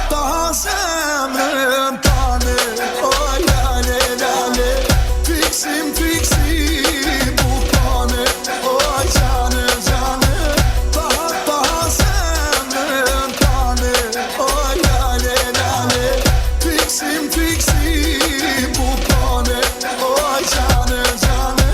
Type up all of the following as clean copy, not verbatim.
Ta zemrën tane, o lale lale, fiksim u pane, o gjane gjane. Ta zemrën tane, o lale lale, fiksim u pane, o gjane gjane.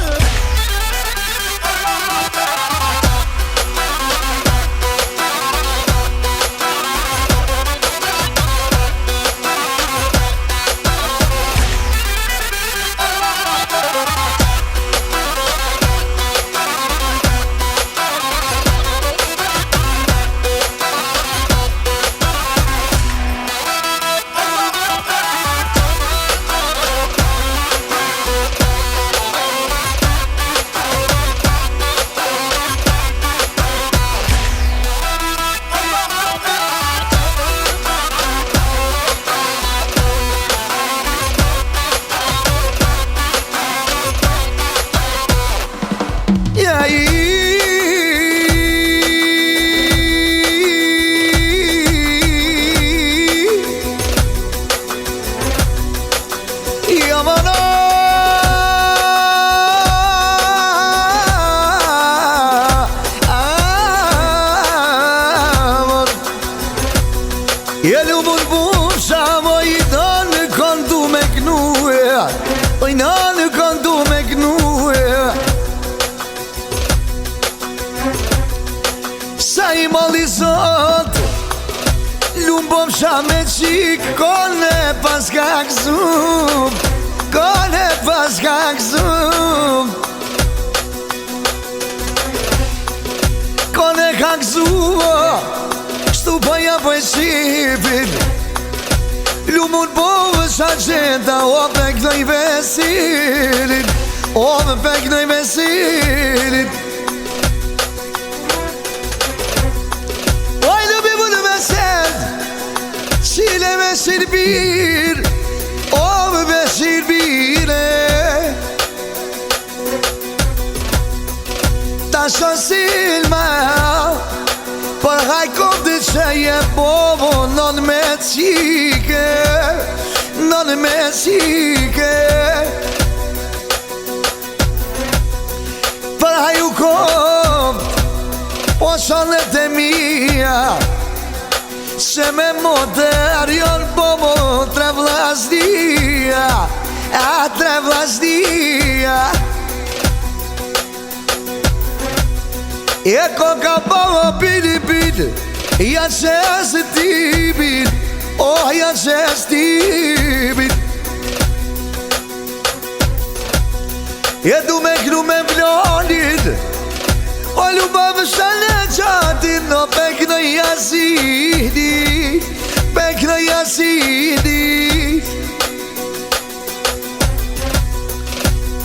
Jelu mund busha mo i në këndu me gnue, o i në këndu me gnue. Sa i mali zot, lumbom sha me qik, kone pas ka këzum, kone pas ka këzum. Kone ka këzum, shtu pëja për shqipin, lumun povë qa qenta, o me kënoj vesilin, o me kënoj vesilin. Oj lubi mu në veset, qile me shirbir, o me shirbire. Ta shosilma, për hajkom të që je bovo, nën me qike, nën me qike. Për haju kom, po shonet e mija, se me moder jon bovo tre vlasdia, a tre vlasdia. E koka bovo pili pili, ja qes tipin, oh ja qes tipin. E du me knu me vlonit, o luba vështën e qatin, o pekno jasidi, pekno jasidi.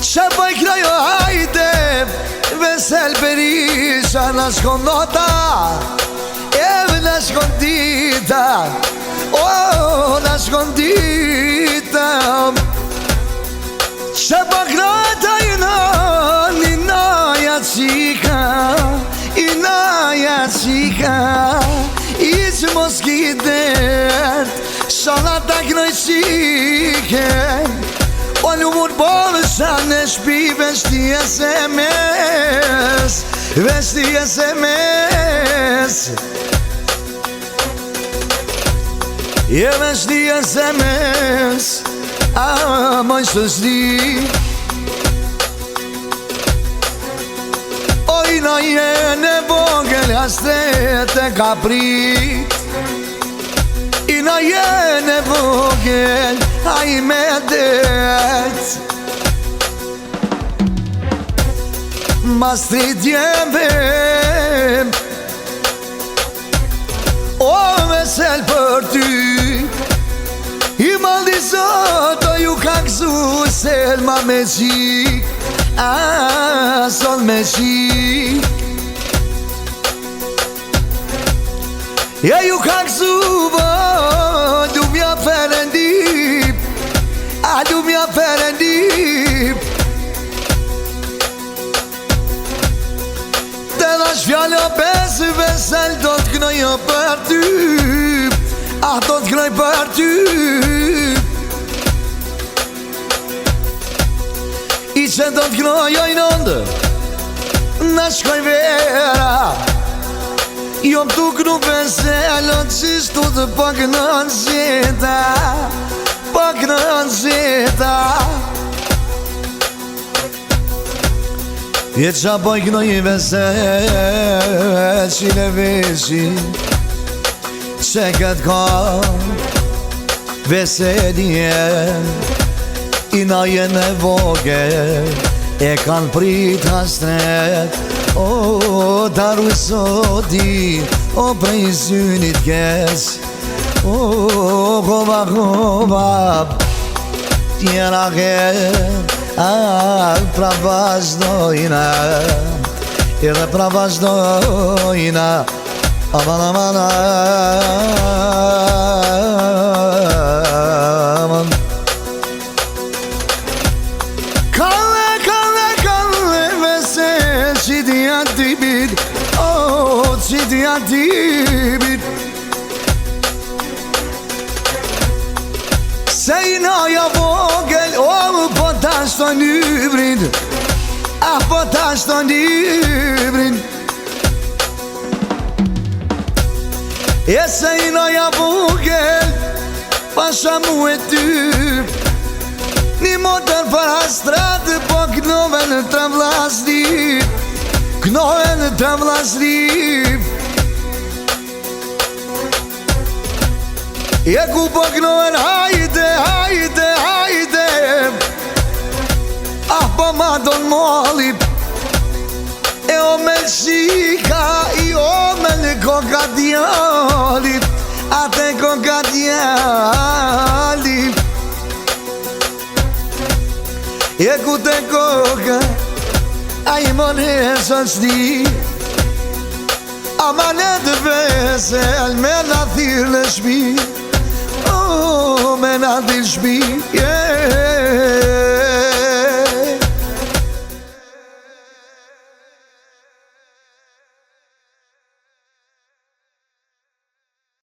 Qa pekno jo hajde, vesel perisha në shkon nota, e në shkon dita, o në shkon dita. Që pakrata i naja qika, i naja qika, i që mos kitet, shona ta knoj qiken. O në mund bovë sa në shpi veshti SMS, veshti SMS. Je veshti SMS, a moj së shdi. Oj na jene vogel hasret e ka prit, i na jene vogel a i me det. Mas të djemve, o vesel për ty, i maldi sot o ju ka këzu selma me qik, a sot me qik. E ju ka këzu du mja ferendip, a du mja ferendip. Tash fjallë besë vesel do t'knojo për ty. Ah, do t'knoj për ty. I që do t'knojoj nëndë në shkoj vera. Jo më t'uknu vesel o qishtu të pak në nëzita. Pak në nëzita. Je qa poj kënoj i vesel qile veshi që këtë ka veselje. I na jene voge e kanë prit hasret. O daru soti o prej synit kes. O kova kova tjera ket. Pra vazhdojna edhe pra vazhdojna. Aman aman aman. Kalle kalle kalle vesel qiti atibit. Oh qiti atibit. Se i naja vogel, po ta shto njëbrin. Ah, po ta shto njëbrin. E se i naja vogel, pasha mu e ty. Një motor për hastratë, po knove në të vlasnip. Knove në të vlasnip. E ku po knoven hajde, hajde, hajde. Ah, po ma don molip. E o me shika, i o me në koka djallit. Ate koka djallit. E ku te koka, a i mon e sështi. A ma në të vesel me në thirë në shpi. Oh, me në thirë shpi, yeah.